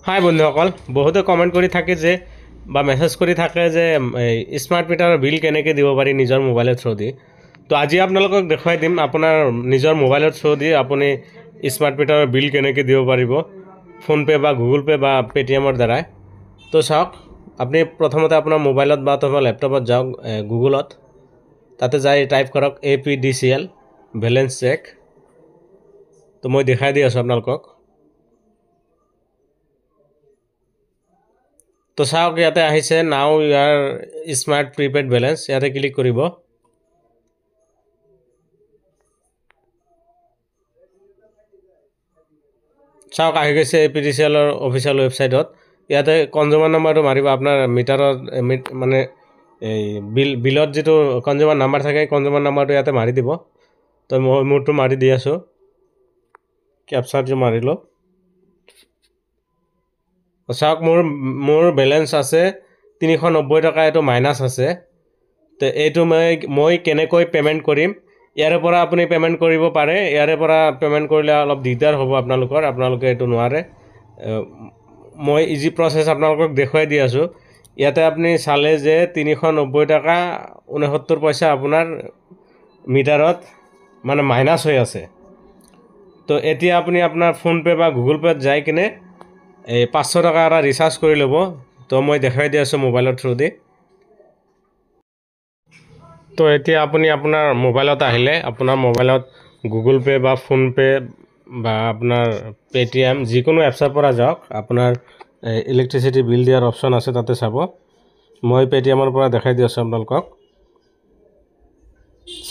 হাই বন্ধুসকল, বহুতে কমেন্ট কৰি থাকে যে বা মেছেজ কৰি থাকে যে স্মাৰ্ট মিটাৰৰ বিল কেনেকৈ দিব পাৰি নিজৰ মোবাইলৰ থ্ৰু দি। তো আজি আপোনালোকক দেখুৱাই দিম আপোনাৰ নিজৰ মোবাইলৰ থ্ৰু দি আপুনি স্মাৰ্ট মিটাৰৰ বিল কেনেকৈ দিব পাৰিব ফোনপে বা গুগল পে বা পেটিএমৰ দ্বাৰাই। তো চাওক, আপুনি প্ৰথমতে আপোনাৰ মোবাইলত বা অথবা লেপটপত যাওক, গুগলত তাতে যাই টাইপ কৰক APDCL বেলেঞ্চ চেক। তো মই দেখাই দি আছোঁ আপোনালোকক। তো চাওক, ইয়াতে আহিছে নাও ইয়াৰ স্মাৰ্ট প্ৰিপেড বেলেঞ্চ, ইয়াতে ক্লিক কৰিব। চাওক, আহি গৈছে APDCLৰ অফিচিয়েল ৱেবছাইটত। ইয়াতে কনজিউমাৰ নাম্বাৰটো মাৰিব, আপোনাৰ মিটাৰত মানে এই বিলত যিটো কনজিউমাৰ নাম্বাৰ থাকে কনজিউমাৰ নাম্বাৰটো ইয়াতে মাৰি দিব। তো মই মোৰটো মাৰি দি আছোঁ, কেপচাৰটো মাৰিলোঁ। চাওক, মোৰ বেলেঞ্চ আছে 390 টকা, এইটো মাইনাছ আছে। তো এইটো মই কেনেকৈ পে'মেণ্ট কৰিম, ইয়াৰে পৰা আপুনি পে'মেণ্ট কৰিব পাৰে। ইয়াৰে পৰা পে'মেণ্ট কৰিলে অলপ দিগদাৰ হ'ব আপোনালোকে এইটো নোৱাৰে। মই ইজি প্ৰচেছ আপোনালোকক দেখুৱাই দি আছোঁ। ইয়াতে আপুনি চালে যে 390 টকা 69 পইচা আপোনাৰ মিটাৰত মানে মাইনাছ হৈ আছে। তো এতিয়া আপুনি আপোনাৰ ফোনপে বা গুগল পে'ত যাই কিনে এই 500 টকা এটা ৰিচাৰ্জ কৰি ল'ব। তো মই দেখাই দি আছোঁ মোবাইলৰ থ্ৰু দি। তো এতিয়া আপুনি আপোনাৰ মোবাইলত আহিলে আপোনাৰ মোবাইলত গুগল পে' বা ফোনপে' বা আপোনাৰ পেটিএম যিকোনো এপছৰ পৰা যাওক, আপোনাৰ ইলেক্ট্ৰিচিটি বিল দিয়াৰ অপশ্যন আছে, তাতে চাব। মই পেটিএমৰ পৰা দেখাই দি আছোঁ আপোনালোকক।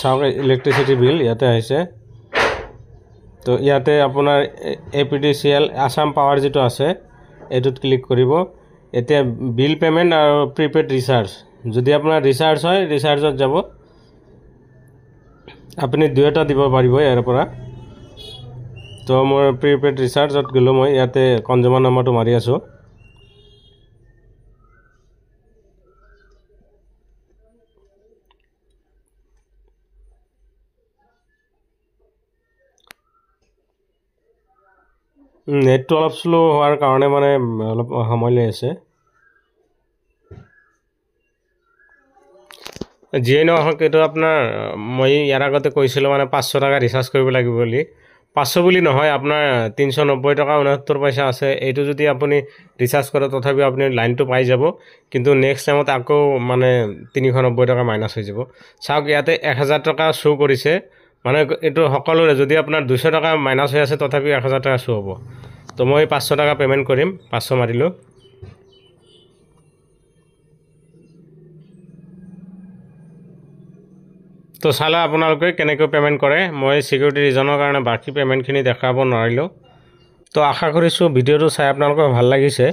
চাওক, ইলেক্ট্ৰিচিটি বিল ইয়াতে আহিছে। তো ইয়াতে আপোনাৰ APDCL আছাম পাৱাৰ যিটো আছে এইটোত ক্লিক কৰিব। এতিয়া বিল পে'মেণ্ট আৰু প্ৰিপেড ৰিচাৰ্জ, যদি আপোনাৰ ৰিচাৰ্জ হয় ৰিচাৰ্জত যাব, আপুনি দুয়োটা দিব পাৰিব ইয়াৰ পৰা। তো মই প্ৰিপেড ৰিচাৰ্জত গ'লোঁ, মই ইয়াতে কনজিউমাৰ নাম্বাৰটো মাৰি আছোঁ। নেটটো অলপ শ্ল' হোৱাৰ কাৰণে মানে অলপ সময় লৈ আছে। যিয়ে নহওক, এইটো আপোনাৰ মই ইয়াৰ আগতে কৈছিলোঁ মানে 500 টকা ৰিচাৰ্জ কৰিব লাগিব বুলি। 500 বুলি নহয়, আপোনাৰ 390 টকা 69 পইচা আছে। এইটো যদি আপুনি ৰিচাৰ্জ কৰে তথাপিও আপুনি লাইনটো পাই যাব, কিন্তু নেক্সট টাইমত আকৌ মানে 390 টকা মাইনাছ হৈ যাব। চাওক, ইয়াতে 1000 টকা শ্ব' কৰিছে, মানে এইটো সকলোৰে। যদি আপোনাৰ 200 টকা মাইনাছ হৈ আছে তথাপিও 1000 টকা শ্ব' হ'ব। তো মই 500 টকা পে'মেণ্ট কৰিম, 500 মাৰিলোঁ। তো চালে আপোনালোকে কেনেকৈ পে'মেণ্ট কৰে। মই ছিকিউৰিটি ৰিজনৰ কাৰণে বাকী পে'মেণ্টখিনি দেখাব নোৱাৰিলোঁ। তো আশা কৰিছোঁ ভিডিঅ'টো চাই আপোনালোকৰ ভাল লাগিছে।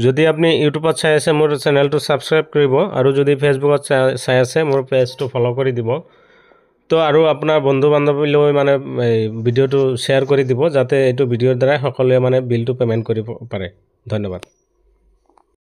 যদি আপুনি ইউটিউবত চাই আছে, মোৰ চেনেলটো ছাবস্ক্ৰাইব কৰিব, আৰু যদি ফেচবুকত চাই আছে মোৰ পেজটো ফ'ল' কৰি দিব। তো আৰু আপোনাৰ বন্ধু বান্ধৱীলৈ মানে এই ভিডিঅ'টো শ্বেয়াৰ কৰি দিব, যাতে এইটো ভিডিঅ'ৰ দ্বাৰাই সকলোৱে মানে বিলটো পে'মেণ্ট কৰিব পাৰে। ধন্যবাদ।